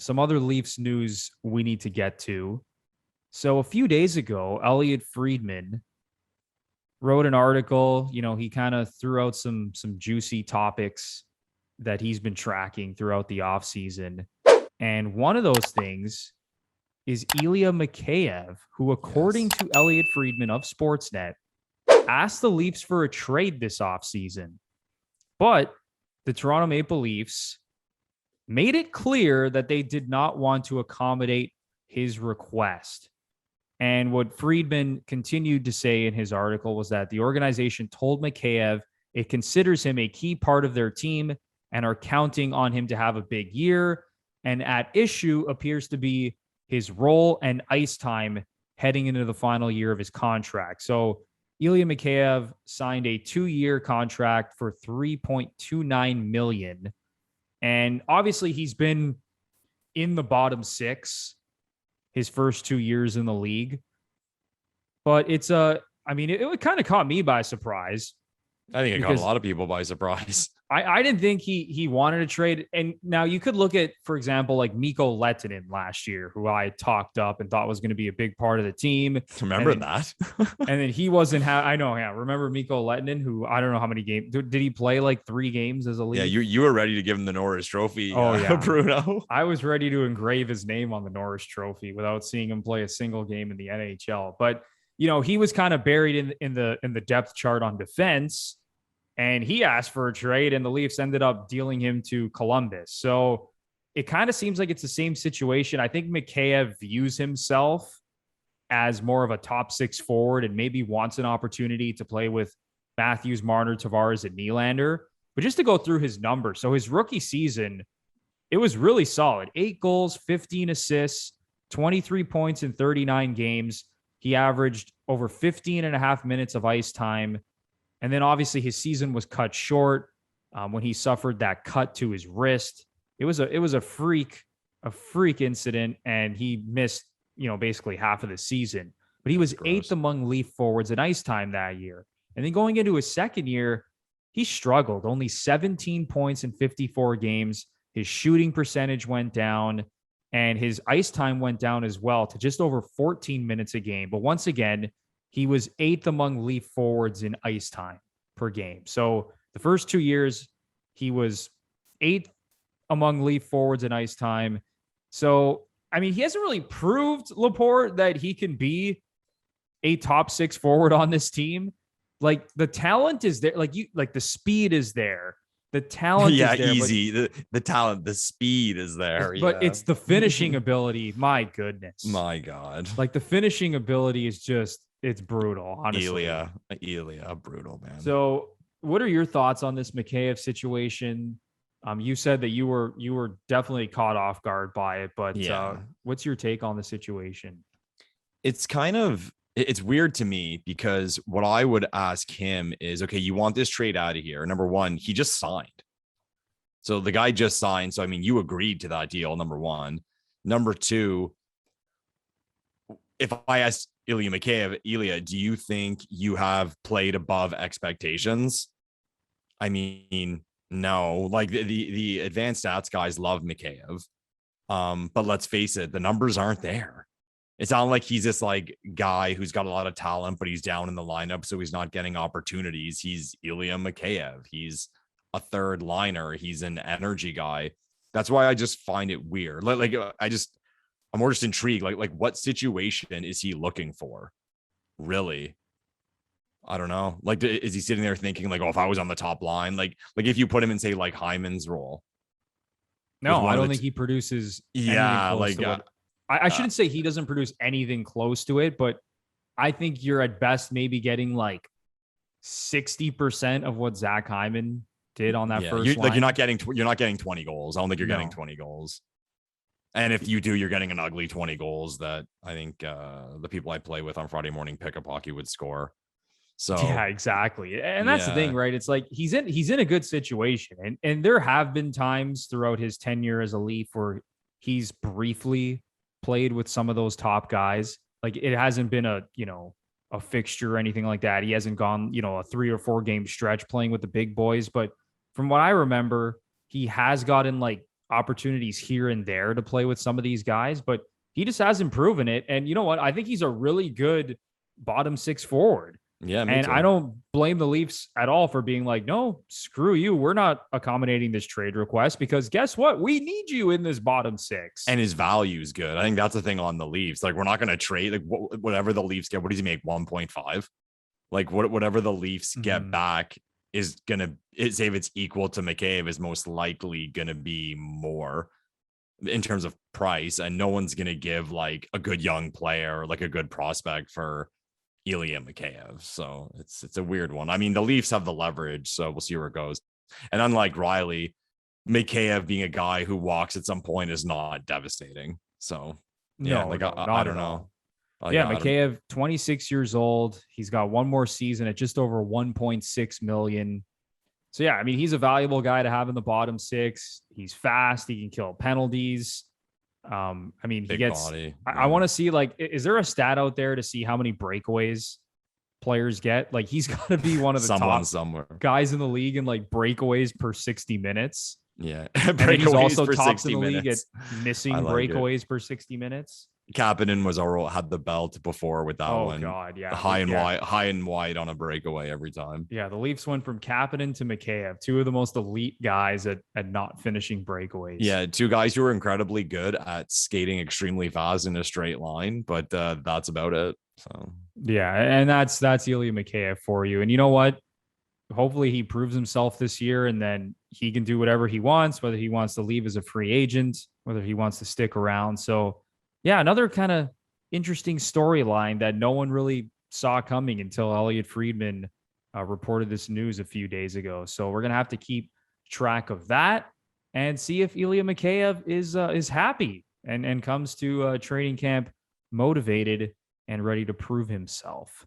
some other Leafs news we need to get to. So a few days ago, Elliotte Friedman wrote an article. He kind of threw out some juicy topics that he's been tracking throughout the offseason. And one of those things is Ilya Mikheyev, who, according to Elliotte Friedman of Sportsnet, asked the Leafs for a trade this offseason. But the Toronto Maple Leafs made it clear that they did not want to accommodate his request. And what Friedman continued to say in his article was that the organization told Mikheyev it considers him a key part of their team and are counting on him to have a big year. And at issue appears to be his role and ice time heading into the final year of his contract. So Ilya Mikheyev signed a 2-year contract for $3.29 million. And obviously he's been in the bottom 6 his first 2 years in the league. But it kind of caught me by surprise. I think it caught a lot of people by surprise. I didn't think he wanted to trade. And now you could look at, for example, like Mikko Lehtonen last year, who I talked up and thought was going to be a big part of the team. Remember that? And then he wasn't. I know. Yeah. Remember Mikko Lehtonen, who I don't know how many games. Did he play like 3 games as a league? Yeah, you were ready to give him the Norris Trophy. Oh, yeah. Bruno. I was ready to engrave his name on the Norris Trophy without seeing him play a single game in the NHL. But, he was kind of buried in the depth chart on defense. And he asked for a trade, and the Leafs ended up dealing him to Columbus. So it kind of seems like it's the same situation. I think Mikheyev views himself as more of a top 6 forward and maybe wants an opportunity to play with Matthews, Marner, Tavares, and Nylander. But just to go through his numbers. So his rookie season, it was really solid. 8 goals, 15 assists, 23 points in 39 games. He averaged over 15 and a half minutes of ice time. And then obviously his season was cut short when he suffered that cut to his wrist. It was a freak incident, and he missed, basically half of the season. But he was 8th among Leaf forwards in ice time that year. And then going into his second year, he struggled. Only 17 points in 54 games. His shooting percentage went down, and his ice time went down as well to just over 14 minutes a game. But once again, he was 8th among Leaf forwards in ice time per game. So the first 2 years, he was 8th among Leaf forwards in ice time. So, he hasn't really proved, Lepore, that he can be a top 6 forward on this team. Like, the talent is there. The speed is there. The talent is there. Yeah, easy. The talent, the speed is there. But it's the finishing ability. My goodness. My God. Like, the finishing ability is just, it's brutal, honestly. Ilya, brutal, man. So what are your thoughts on this Mikheyev situation? You said that you were definitely caught off guard by it, but what's your take on the situation? It's weird to me, because what I would ask him is, okay, you want this trade out of here. Number one, he just signed. So the guy just signed. So, you agreed to that deal, number one. Number two, if I asked Ilya Mikheyev, do you think you have played above expectations? No. Like the advanced stats guys love Mikheyev. But let's face it, the numbers aren't there. It's not like he's this like guy who's got a lot of talent, but he's down in the lineup, so he's not getting opportunities. He's Ilya Mikheyev. He's a third liner. He's an energy guy. That's why I just find it weird. I'm more just intrigued. Like what situation is he looking for? Really? I don't know. Like, is he sitting there thinking like, oh, if I was on the top line, like if you put him in, say, like Hyman's role? No, I don't think he produces. Yeah, I shouldn't say he doesn't produce anything close to it, but I think you're at best maybe getting like 60% of what Zach Hyman did on that first line. Like you're not getting 20 goals. I don't think you're getting 20 goals. And if you do, you're getting an ugly 20 goals that I think the people I play with on Friday morning pickup hockey would score. So yeah, exactly. And that's the thing, right? It's like he's in a good situation. And there have been times throughout his tenure as a Leaf where he's briefly played with some of those top guys. Like, it hasn't been a fixture or anything like that. He hasn't gone, a 3 or 4 game stretch playing with the big boys. But from what I remember, he has gotten like opportunities here and there to play with some of these guys, but he just hasn't proven it. And you know what? I think he's a really good bottom six forward. Yeah, me and too. I don't blame the Leafs at all for being like, no, screw you. We're not accommodating this trade request because guess what? We need you in this bottom six. And his value is good. I think that's the thing on the Leafs. Like, we're not going to trade like whatever the Leafs get. What does he make? 1.5. Like whatever the Leafs get back is going to, say if it's equal to Mikheyev, is most likely going to be more in terms of price. And no one's going to give like a good young player, like a good prospect for Ilya Mikheyev. So it's a weird one. I mean, the Leafs have the leverage, so we'll see where it goes. And unlike Riley, Mikheyev being a guy who walks at some point is not devastating. So yeah, I don't know. Mikheyev, 26 years old. He's got one more season at just over 1.6 million. So yeah, I mean, he's a valuable guy to have in the bottom six. He's fast. He can kill penalties. I mean, he gets, body. I want to see, like, is there a stat out there to see how many breakaways players get? Like, he's got to be one of the top guys in the league in like breakaways per 60 minutes. Yeah. Breakaways he's also tops in the league at missing breakaways per 60 minutes. Kapanen had the belt before with that one. Oh God, yeah. High and wide on a breakaway every time. Yeah, the Leafs went from Kapanen to Mikheyev, two of the most elite guys at not finishing breakaways. Yeah, two guys who are incredibly good at skating extremely fast in a straight line, but that's about it. So yeah, and that's Ilya Mikheyev for you. And you know what? Hopefully he proves himself this year, and then he can do whatever he wants, whether he wants to leave as a free agent, whether he wants to stick around. So yeah, another kind of interesting storyline that no one really saw coming until Elliotte Friedman reported this news a few days ago. So we're going to have to keep track of that and see if Ilya Mikheyev is happy and comes to training camp motivated and ready to prove himself.